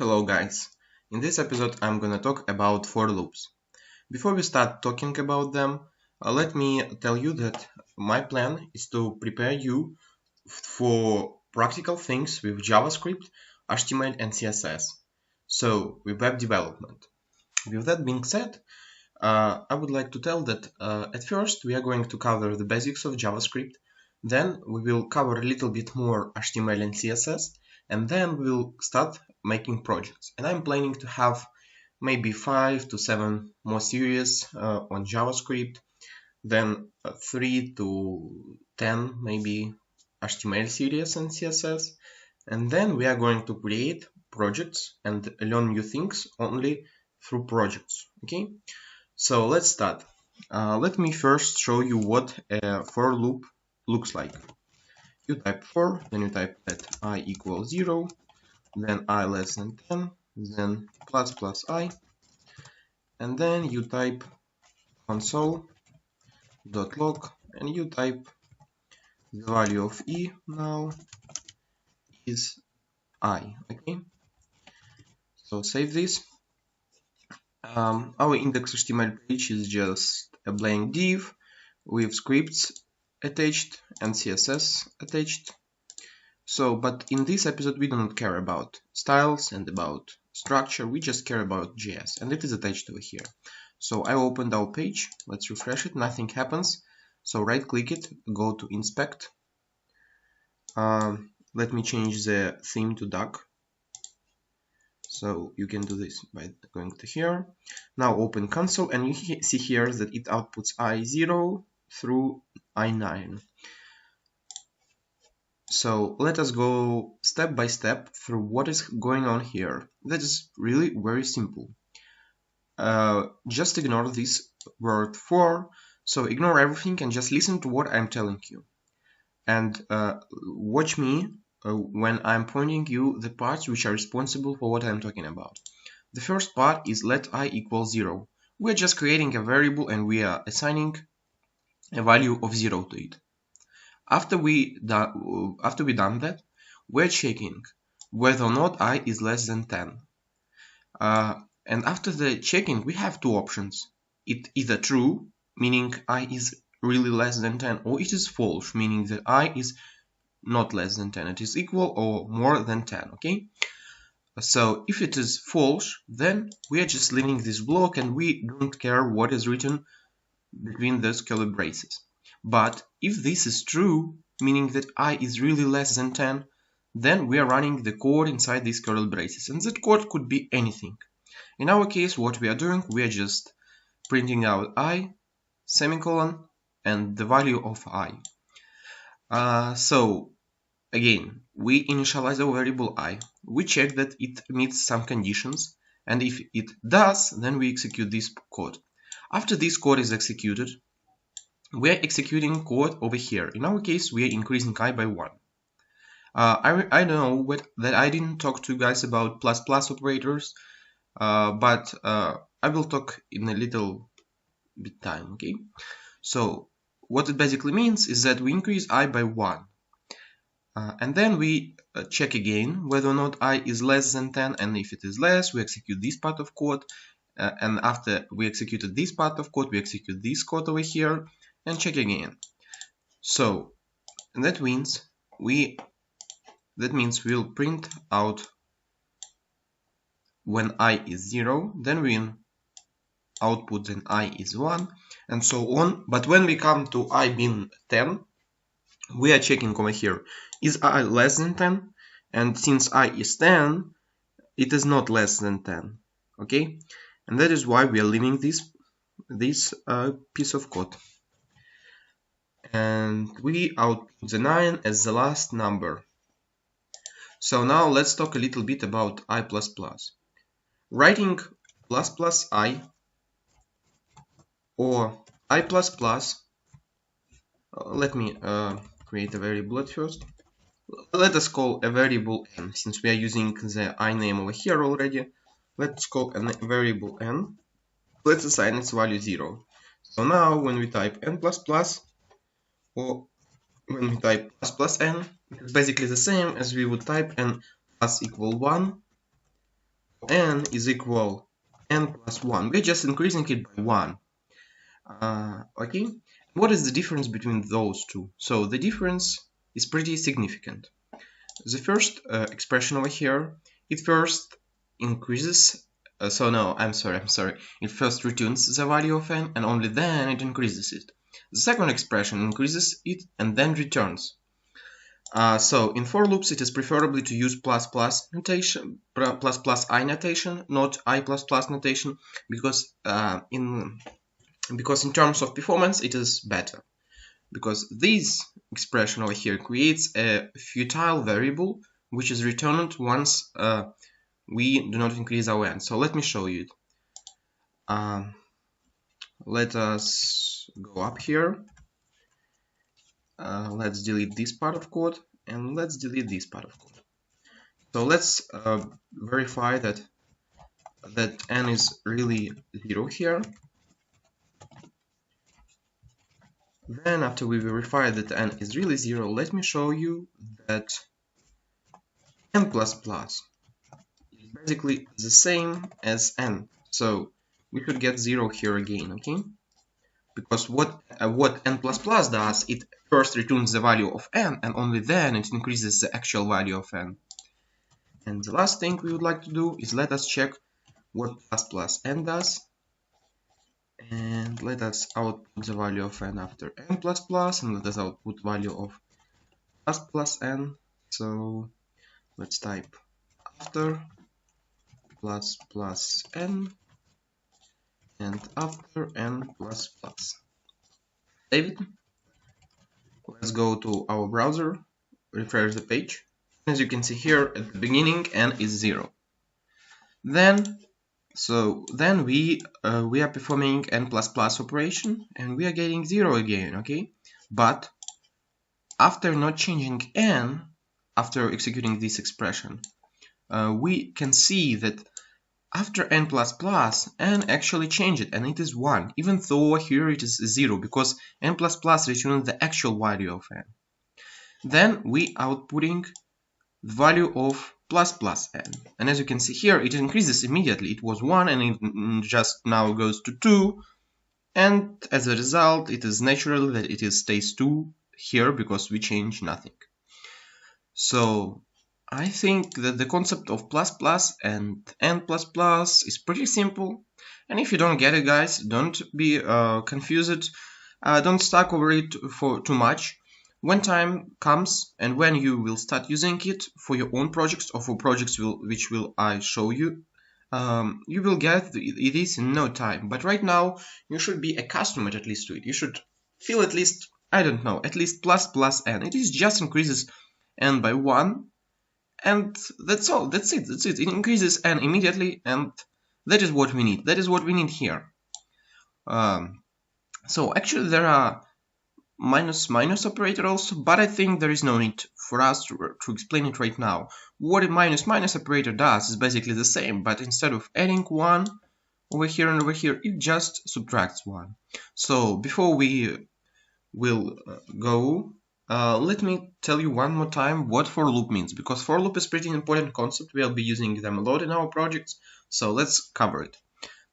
Hello guys, in this episode I'm gonna talk about for loops. Before we start talking about them, let me tell you that my plan is to prepare you for practical things with JavaScript, HTML and CSS, so with web development. With that being said, I would like to tell that at first we are going to cover the basics of JavaScript, then we will cover a little bit more HTML and CSS, and then we'll start making projects. And I'm planning to have maybe 5 to 7 more series on JavaScript, then 3 to 10 maybe HTML series and CSS, and then we are going to create projects and learn new things only through projects. Okay, so let's start. Let me first show you what a for loop looks like. You type for, then you type that I equals 0, then I less than 10, then plus plus I, and then you type console.log and you type the value of E now is I. Okay, so save this. Our index.html page is just a blank div with scripts attached and CSS attached. So, but in this episode we do not care about styles and about structure, we just care about JS, and it is attached over here. So I opened our page, let's refresh it, nothing happens. So right click it, go to inspect. Let me change the theme to duck. So you can do this by going to here. Now open console and you see here that it outputs I0 through I9. So let us go step by step through what is going on here. That is really very simple. Just ignore this word for, so ignore everything and just listen to what I'm telling you. And watch me when I'm pointing you the parts which are responsible for what I'm talking about. The first part is let I equal 0. We're just creating a variable and we are assigning a value of 0 to it. After we done that, we're checking whether or not I is less than 10. And after the checking, we have two options. It either true, meaning I is really less than 10, or it is false, meaning that I is not less than 10. It is equal or more than 10, okay? So if it is false, then we are just leaving this block and we don't care what is written between those curly braces. But if this is true, meaning that I is really less than 10, then we are running the code inside these curly braces, and that code could be anything. In our case, what we are doing, we are just printing out I, semicolon, and the value of I. So again, we initialize our variable I, we check that it meets some conditions, and if it does, then we execute this code. After this code is executed, we are executing code over here. In our case, we are increasing I by 1. I know that I didn't talk to you guys about plus plus operators, but I will talk in a little bit time, okay? So what it basically means is that we increase I by 1. And then we check again whether or not I is less than 10, and if it is less, we execute this part of code. And after we executed this part of code, we execute this code over here and check again. So that means we'll print out when I is 0, then we'll output then I is 1, and so on. But when we come to I being 10, we are checking over here, is I less than 10? And since I is 10, it is not less than 10, okay? And that is why we are leaving this piece of code. And we output the 9 as the last number. So now let's talk a little bit about I++. Writing plus plus I or I++, let me create a variable at first. Let us call a variable n, since we are using the I name over here already. Let's call a variable n. Let's assign its value 0. So now when we type n++, or when we type plus n, it's basically the same as we would type n plus equal 1 n is equal n plus 1. We're just increasing it by 1. Okay, what is the difference between those two? So the difference is pretty significant. The first expression over here, it first increases, I'm sorry, it first returns the value of n and only then it increases it. The second expression increases it and then returns. So in for loops it is preferable to use notation, ++i notation, not i++ notation, because in terms of performance it is better. Because this expression over here creates a futile variable which is returned once we do not increase our n. So let me show you it. Let us go up here. Let's delete this part of code and let's delete this part of code. So let's verify that n is really 0 here. Then after we verify that n is really 0, let me show you that n++ is basically the same as n. So we could get 0 here again, okay? Because what n++ does, it first returns the value of n and only then it increases the actual value of n. And the last thing we would like to do is let us check what ++n does. And let us output the value of n after n++ and let us output value of ++n. So let's type after ++n and after n++. Save it. Let's go to our browser, refresh the page. As you can see here at the beginning, n is 0. Then we are performing n++ operation and we are getting 0 again, okay? But after not changing n, after executing this expression, we can see that after n++, n actually changed and it is 1, even though here it is 0, because n++ returns the actual value of n. Then we outputting the value of ++n. And as you can see here, it increases immediately. It was 1 and it just now goes to 2. And as a result, it is natural that it stays 2 here because we change nothing. So I think that the concept of ++ and n++ is pretty simple. And if you don't get it, guys, don't be confused. Don't stuck over it for too much. When time comes and when you will start using it for your own projects or for projects which I show you, you will get it is in no time. But right now you should be accustomed at least to it. You should feel at least, I don't know, at least ++n. It is just increases n by 1, and that's all. That's it. It increases n immediately, and that is what we need. That is what we need here. So actually there are minus operator also, but I think there is no need for us to explain it right now. What a minus operator does is basically the same, but instead of adding 1 over here and over here, it just subtracts 1. So before we will go, let me tell you one more time what for loop means, because for loop is pretty important concept. We'll be using them a lot in our projects, so let's cover it.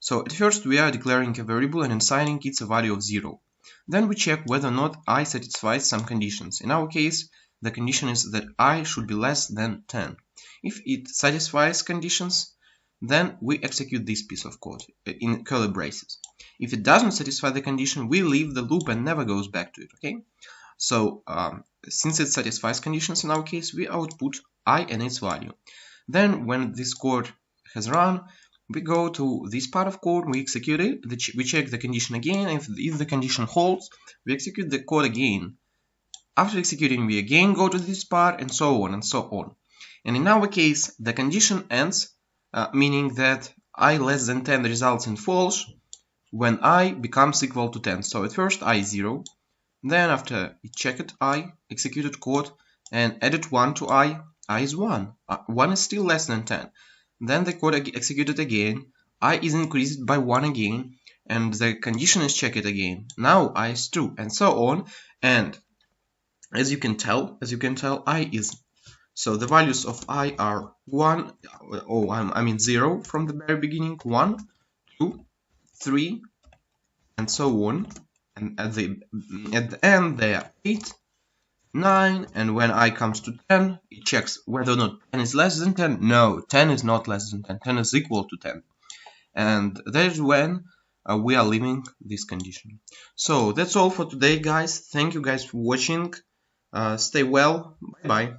So at first we are declaring a variable and assigning it a value of 0. Then we check whether or not I satisfies some conditions. In our case, the condition is that I should be less than 10. If it satisfies conditions, then we execute this piece of code in curly braces. If it doesn't satisfy the condition, we leave the loop and never goes back to it, okay? So since it satisfies conditions in our case, we output I and its value. Then when this code has run, we go to this part of code, we execute it, we check the condition again. If the condition holds, we execute the code again. After executing, we again go to this part, and so on and so on. And in our case, the condition ends, meaning that I less than 10 results in false when I becomes equal to 10. So at first I is 0, then after it checked I, executed code, and added 1 to I is 1. 1 is still less than 10. Then the code executed again, I is increased by 1 again, and the condition is checked again. Now I is 2, and so on. And as you can tell, I is So the values of I are 1, I mean 0 from the very beginning, 1, 2, 3, and so on. And at the end they are 8, 9, and when I comes to 10, it checks whether or not 10 is less than 10. No, 10 is not less than 10. 10 is equal to 10. And that is when we are leaving this condition. So that's all for today, guys. Thank you guys for watching. Stay well. Bye bye.